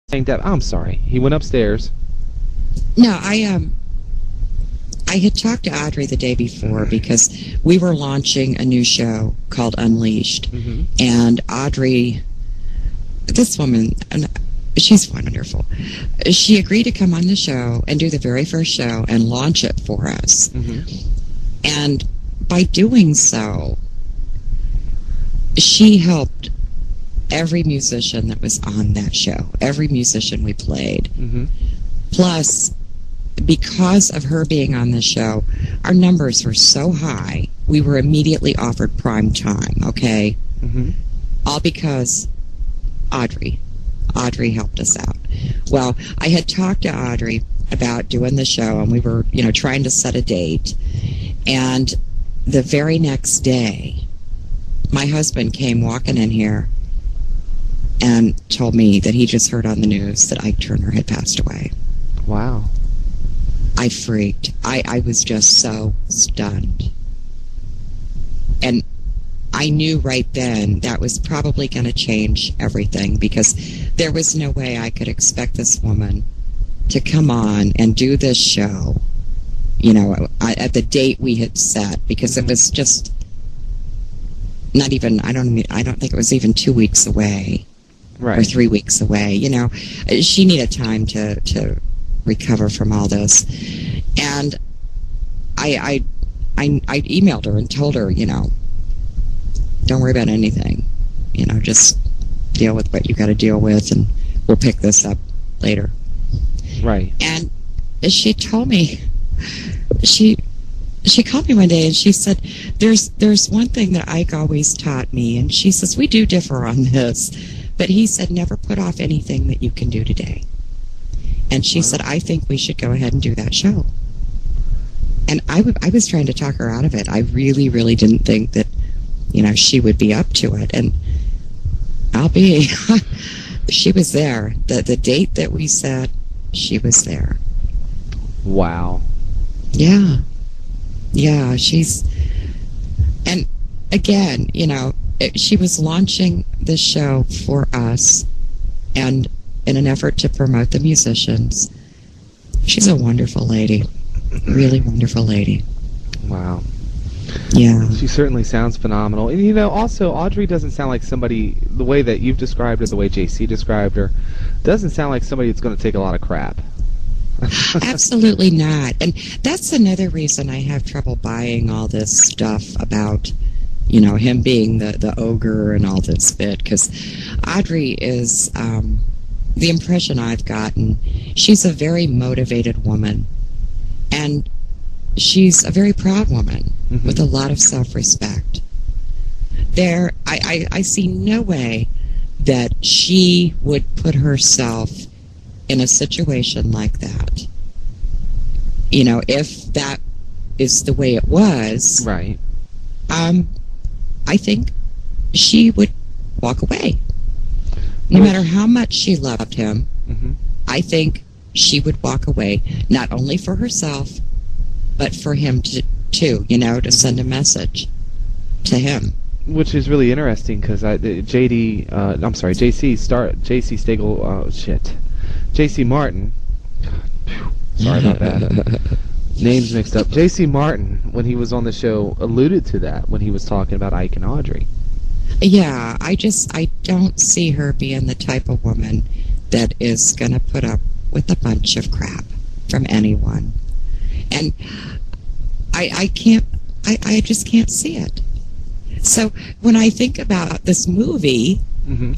saying that. I'm sorry. He went upstairs. No, I had talked to Audrey the day before because we were launching a new show called Unleashed. And Audrey, this woman, she's wonderful. She agreed to come on the show and do the very first show and launch it for us. And by doing so, she helped every musician that was on that show, every musician we played. Plus, because of her being on the show, our numbers were so high, we were immediately offered prime time, okay? All because Audrey helped us out. Well, I had talked to Audrey about doing the show, and we were, trying to set a date. And the very next day, my husband came walking in here and told me that he just heard on the news that Ike Turner had passed away. Wow. I freaked. I was just so stunned. And I knew right then that was probably going to change everything, because there was no way I could expect this woman to come on and do this show, at the date we had set, because it was just not even, I don't think it was even 2 weeks away. Right. Or 3 weeks away. She needed time to recover from all this. And I emailed her and told her, don't worry about anything. Just deal with what you got to deal with, and we'll pick this up later. Right. And she told me, she called me one day and she said, there's one thing that Ike always taught me, and she says, we do differ on this, but he said, never put off anything that you can do today. And she said, I think we should go ahead and do that show. And I was trying to talk her out of it. I really, really didn't think that, she would be up to it. And she was there. The date that we set, she was there. Wow. Yeah. Yeah, and again, she was launching the show for us, and in an effort to promote the musicians. She's a wonderful lady. Really wonderful lady. Wow. Yeah. She certainly sounds phenomenal. And, also, Audrey doesn't sound like somebody, the way that you've described her, the way JC described her, doesn't sound like somebody that's going to take a lot of crap. Absolutely not. And that's another reason I have trouble buying all this stuff about, him being the ogre and all this bit, because Audrey is, the impression I've gotten, she's a very motivated woman, and she's a very proud woman with a lot of self-respect. I see no way that she would put herself in a situation like that. If that is the way it was, right? I think she would walk away. No matter how much she loved him, I think she would walk away, not only for herself, but for him too, to send a message to him. Which is really interesting, because JC Martin, sorry about that, names mixed up. JC Martin, when he was on the show, alluded to that when he was talking about Ike and Audrey. Yeah, I don't see her being the type of woman that is going to put up with a bunch of crap from anyone. And I just can't see it. So when I think about this movie, and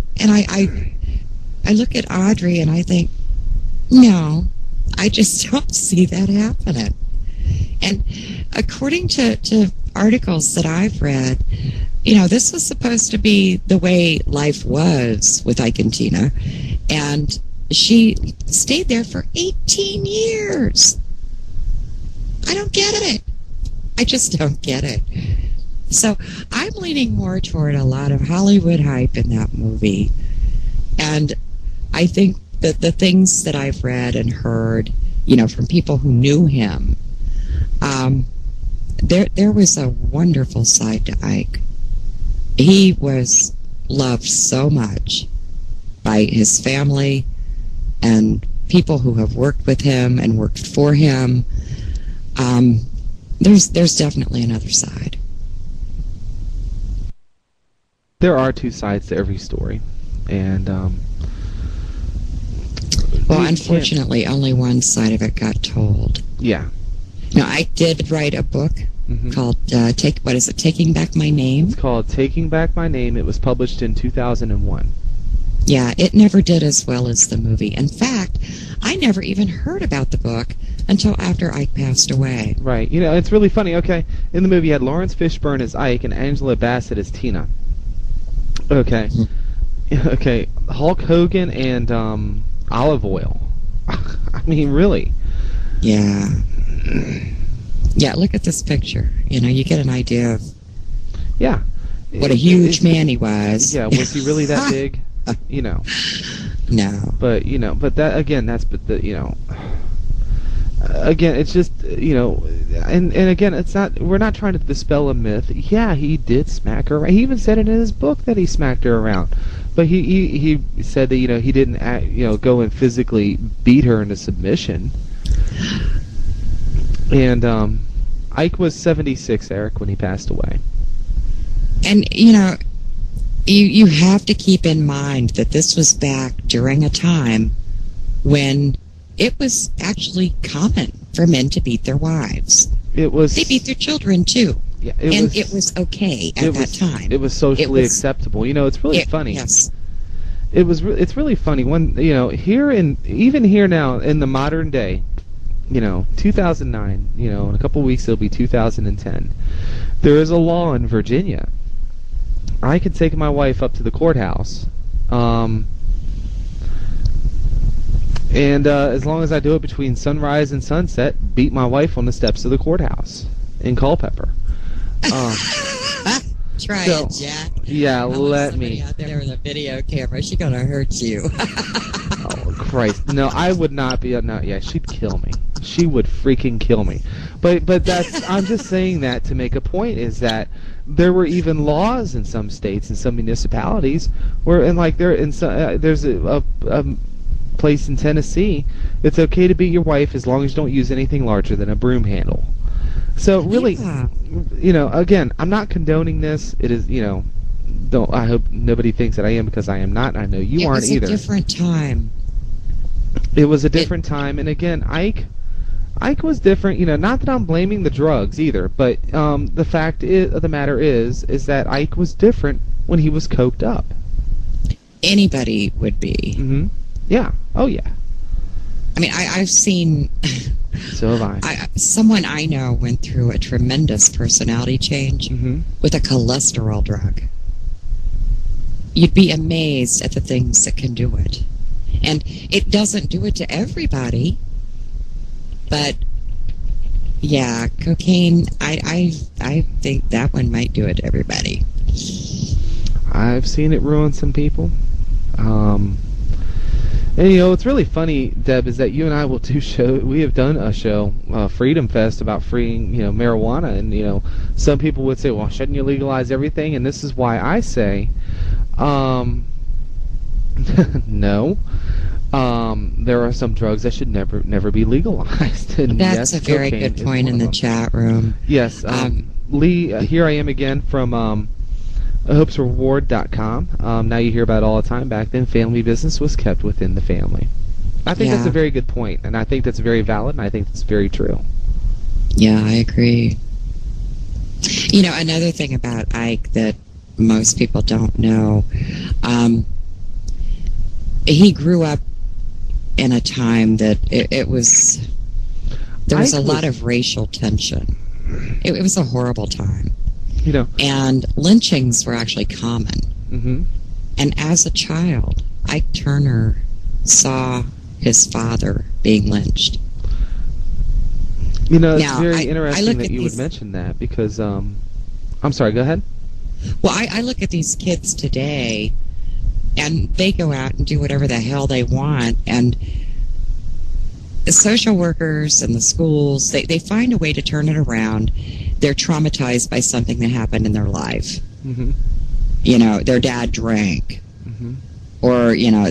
I look at Audrey and I think, no, I just don't see that happening. And according to articles that I've read, this was supposed to be the way life was with Ike and Tina, and she stayed there for 18 years. I don't get it. I just don't get it. So I'm leaning more toward a lot of Hollywood hype in that movie. And I think that the things that I've read and heard, from people who knew him, there was a wonderful side to Ike. He was loved so much by his family, and people who have worked with him and worked for him. There's definitely another side. There are two sides to every story, and well, unfortunately, only one side of it got told. Yeah. Now, I did write a book called Taking Back My Name? It's called Taking Back My Name. It was published in 2001. Yeah, it never did as well as the movie. In fact, I never even heard about the book until after Ike passed away. Right. You know, it's really funny. Okay, in the movie, you had Lawrence Fishburne as Ike and Angela Bassett as Tina. Okay. Okay, Hulk Hogan and Olive Oyl. I mean, really. Yeah. Yeah, look at this picture. You know, you get an idea of what a huge man he was. Yeah, was he really that big? You know. No. But, you know, but that, again, that's, you know, again, it's just, you know, and again, it's not, we're not trying to dispel a myth. Yeah, he did smack her around. He even said it in his book that he smacked her around. But he said that, you know, he didn't, you know, go and physically beat her into submission. And Ike was 76, Eric, when he passed away. And, you know, you have to keep in mind that this was back during a time when it was actually common for men to beat their wives. It was. They beat their children, too. Yeah, it was okay at that time. It was socially acceptable. You know, it's really funny. Yes. It's really funny when, you know, even here now in the modern day, you know, 2009, you know, in a couple of weeks it'll be 2010. There is a law in Virginia. I could take my wife up to the courthouse, and as long as I do it between sunrise and sunset, beat my wife on the steps of the courthouse in Culpeper. Try it, Jack. Yeah, let me. Out there with a video camera, she's gonna hurt you. Oh Christ! No, I would not be. No, yeah, she'd kill me. She would freaking kill me. But that's. I'm just saying that to make a point. Is that there were even laws in some states and some municipalities where, and like there's a place in Tennessee, it's okay to beat your wife as long as you don't use anything larger than a broom handle. So really, you know, again, I'm not condoning this. It is, you know, I hope nobody thinks that I am, because I am not. I know you aren't either. It was a different time. It was a different time, and again, Ike was different. You know, not that I'm blaming the drugs either, but the fact of the matter is that Ike was different when he was coked up. Anybody would be. Mm-hmm. Yeah. Oh yeah. I mean, I've seen. So have I. Someone I know went through a tremendous personality change with a cholesterol drug. You'd be amazed at the things that can do it. And it doesn't do it to everybody, but yeah, cocaine, I think that one might do it to everybody. I've seen it ruin some people. And you know, what's really funny, Deb, is that you and I will we have done a show, Freedom Fest, about freeing, you know, marijuana, and, you know, some people would say, well, shouldn't you legalize everything? And this is why I say, no. There are some drugs that should never be legalized. And that's yes, a very good point in the chat room. Yes. Lee, here I am again from hopesreward.com. Now you hear about it all the time. Back then, family business was kept within the family. I think that's a very good point, and I think that's very valid, and I think that's very true. Yeah, I agree. You know, another thing about Ike that most people don't know, he grew up in a time that there was a lot of racial tension. It was a horrible time. You know, and lynchings were actually common. Mm-hmm. And as a child, Ike Turner saw his father being lynched. You know, it's very interesting that you would mention that, because, I'm sorry, go ahead. Well, I look at these kids today, and they go out and do whatever the hell they want, and the social workers and the schools, they find a way to turn it around. They're traumatized by something that happened in their life. Mm-hmm. You know, their dad drank. Mm-hmm. Or, you know,